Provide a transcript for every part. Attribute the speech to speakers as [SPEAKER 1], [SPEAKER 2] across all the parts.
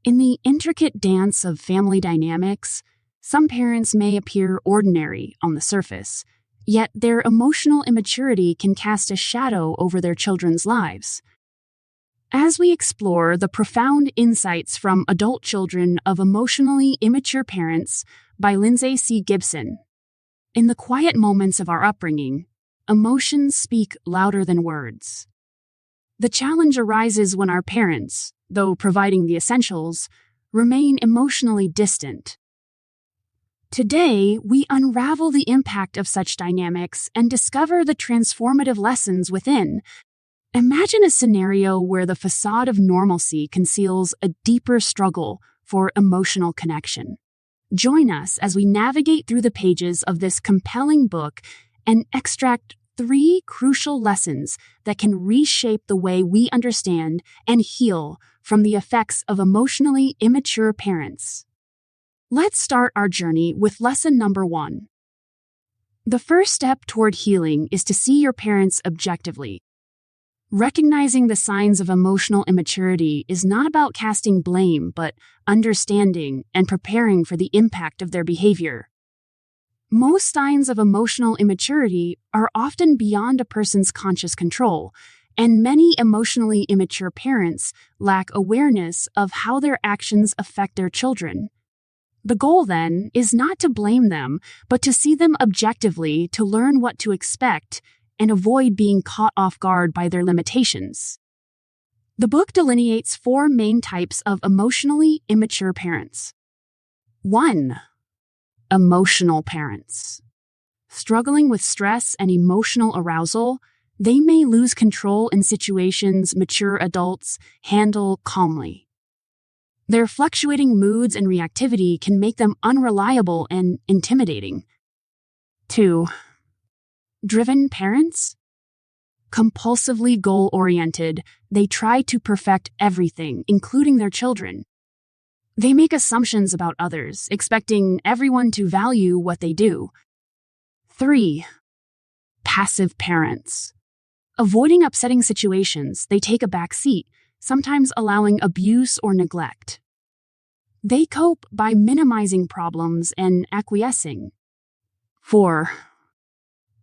[SPEAKER 1] In the intricate dance of family dynamics, some parents may appear ordinary on the surface, yet their emotional immaturity can cast a shadow over their children's lives. As we explore the profound insights from Adult Children of Emotionally Immature Parents by Lindsay C. Gibson. In the quiet moments of our upbringing, emotions speak louder than words. The challenge arises when our parents, though providing the essentials, remain emotionally distant. Today, we unravel the impact of such dynamics and discover the transformative lessons within. Imagine a scenario where the facade of normalcy conceals a deeper struggle for emotional connection. Join us as we navigate through the pages of this compelling book and extract 3 crucial lessons that can reshape the way we understand and heal from the effects of emotionally immature parents. Let's start our journey with lesson number 1. The first step toward healing is to see your parents objectively. Recognizing the signs of emotional immaturity is not about casting blame, but understanding and preparing for the impact of their behavior. Most signs of emotional immaturity are often beyond a person's conscious control, and many emotionally immature parents lack awareness of how their actions affect their children. The goal, then, is not to blame them, but to see them objectively to learn what to expect and avoid being caught off guard by their limitations. The book delineates 4 main types of emotionally immature parents. 1. Emotional parents. Struggling with stress and emotional arousal, they may lose control in situations mature adults handle calmly. Their fluctuating moods and reactivity can make them unreliable and intimidating. 2. Driven parents. Compulsively goal-oriented, they try to perfect everything, including their children. They make assumptions about others, expecting everyone to value what they do. 3. Passive parents. Avoiding upsetting situations, they take a back seat, sometimes allowing abuse or neglect. They cope by minimizing problems and acquiescing. 4.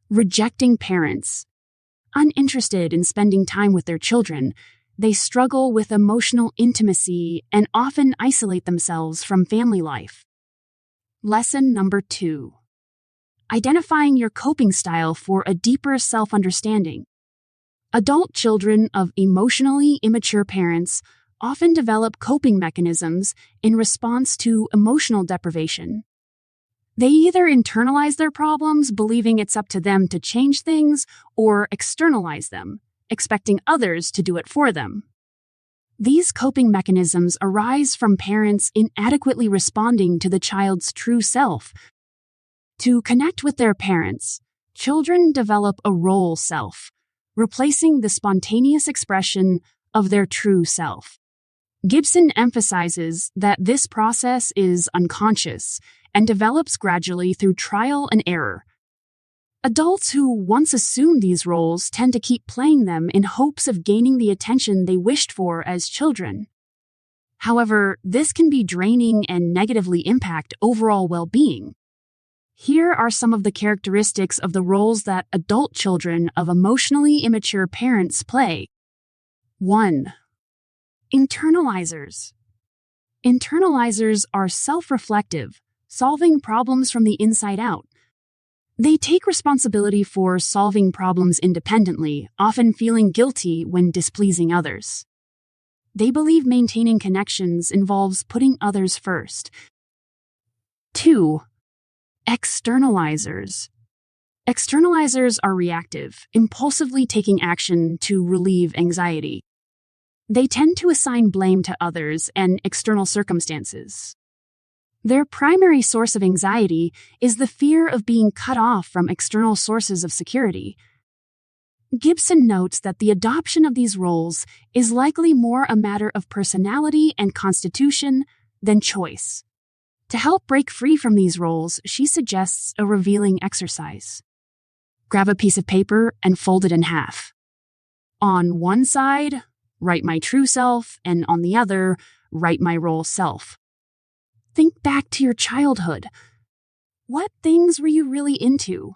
[SPEAKER 1] Rejecting parents. Uninterested in spending time with their children, they struggle with emotional intimacy and often isolate themselves from family life. Lesson number 2. Identifying your coping style for a deeper self-understanding. Adult children of emotionally immature parents often develop coping mechanisms in response to emotional deprivation. They either internalize their problems, believing it's up to them to change things, or externalize them, expecting others to do it for them. These coping mechanisms arise from parents inadequately responding to the child's true self. To connect with their parents, children develop a role self, replacing the spontaneous expression of their true self. Gibson emphasizes that this process is unconscious and develops gradually through trial and error. Adults who once assumed these roles tend to keep playing them in hopes of gaining the attention they wished for as children. However, this can be draining and negatively impact overall well-being. Here are some of the characteristics of the roles that adult children of emotionally immature parents play. 1. Internalizers. Internalizers are self-reflective, solving problems from the inside out. They take responsibility for solving problems independently, often feeling guilty when displeasing others. They believe maintaining connections involves putting others first. 2. Externalizers. Externalizers are reactive, impulsively taking action to relieve anxiety. They tend to assign blame to others and external circumstances. Their primary source of anxiety is the fear of being cut off from external sources of security. Gibson notes that the adoption of these roles is likely more a matter of personality and constitution than choice. To help break free from these roles, she suggests a revealing exercise. Grab a piece of paper and fold it in half. On one side, write my true self, and on the other, right my role self. Think back to your childhood. What things were you really into?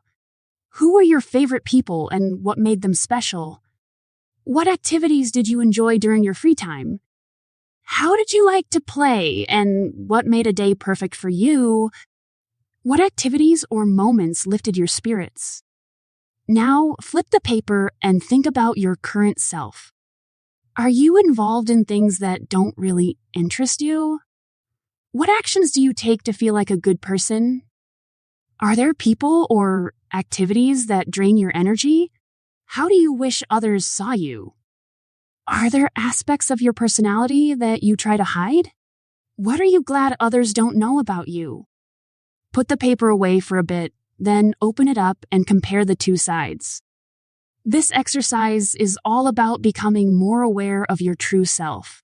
[SPEAKER 1] Who were your favorite people and what made them special? What activities did you enjoy during your free time? How did you like to play and what made a day perfect for you? What activities or moments lifted your spirits? Now, flip the paper and think about your current self. Are you involved in things that don't really interest you? What actions do you take to feel like a good person? Are there people or activities that drain your energy? How do you wish others saw you? Are there aspects of your personality that you try to hide? What are you glad others don't know about you? Put the paper away for a bit, then open it up and compare the two sides. This exercise is all about becoming more aware of your true self.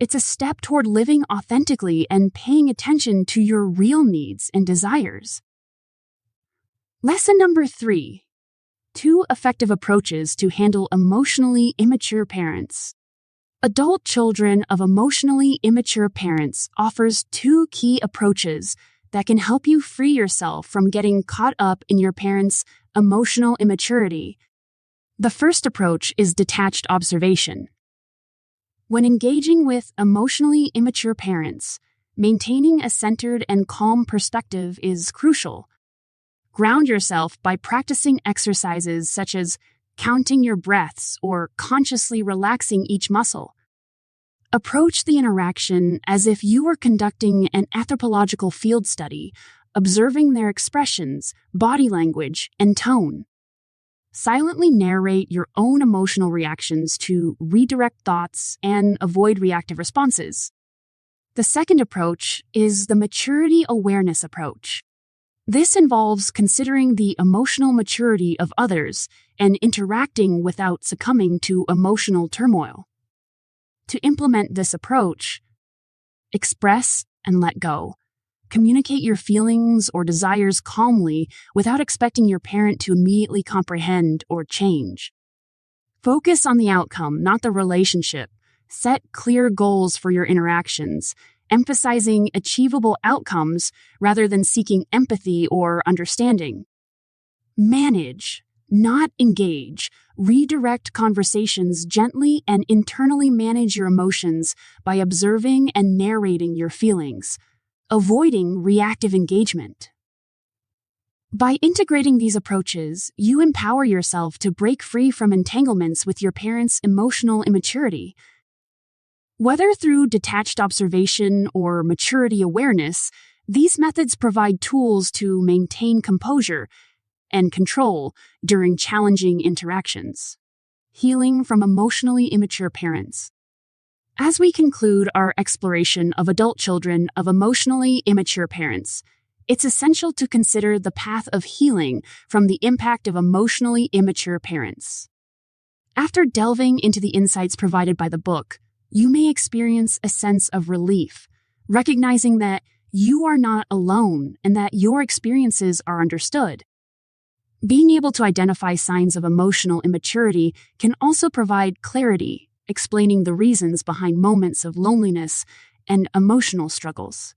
[SPEAKER 1] It's a step toward living authentically and paying attention to your real needs and desires. Lesson number 3. 2 effective approaches to handle emotionally immature parents. Adult Children of Emotionally Immature Parents offers 2 key approaches that can help you free yourself from getting caught up in your parents' emotional immaturity. The first approach is detached observation. When engaging with emotionally immature parents, maintaining a centered and calm perspective is crucial. Ground yourself by practicing exercises such as counting your breaths or consciously relaxing each muscle. Approach the interaction as if you were conducting an anthropological field study, observing their expressions, body language, and tone. Silently narrate your own emotional reactions to redirect thoughts and avoid reactive responses. The second approach is the maturity awareness approach. This involves considering the emotional maturity of others and interacting without succumbing to emotional turmoil. To implement this approach, express and let go. Communicate your feelings or desires calmly without expecting your parent to immediately comprehend or change. Focus on the outcome, not the relationship. Set clear goals for your interactions, emphasizing achievable outcomes rather than seeking empathy or understanding. Manage, not engage. Redirect conversations gently and internally manage your emotions by observing and narrating your feelings, avoiding reactive engagement. By integrating these approaches, you empower yourself to break free from entanglements with your parents' emotional immaturity. Whether through detached observation or maturity awareness, these methods provide tools to maintain composure and control during challenging interactions. Healing from emotionally immature parents. As we conclude our exploration of adult children of emotionally immature parents, it's essential to consider the path of healing from the impact of emotionally immature parents. After delving into the insights provided by the book, you may experience a sense of relief, recognizing that you are not alone and that your experiences are understood. Being able to identify signs of emotional immaturity can also provide clarity, explaining the reasons behind moments of loneliness and emotional struggles.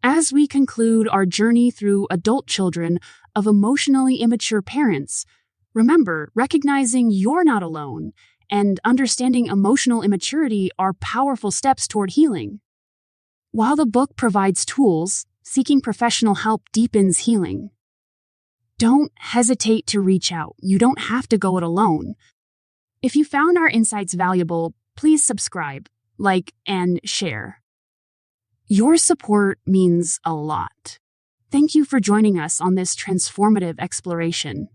[SPEAKER 1] As we conclude our journey through adult children of emotionally immature parents, remember, recognizing you're not alone and understanding emotional immaturity are powerful steps toward healing. While the book provides tools, seeking professional help deepens healing. Don't hesitate to reach out. You don't have to go it alone. If you found our insights valuable, please subscribe, like, and share. Your support means a lot. Thank you for joining us on this transformative exploration.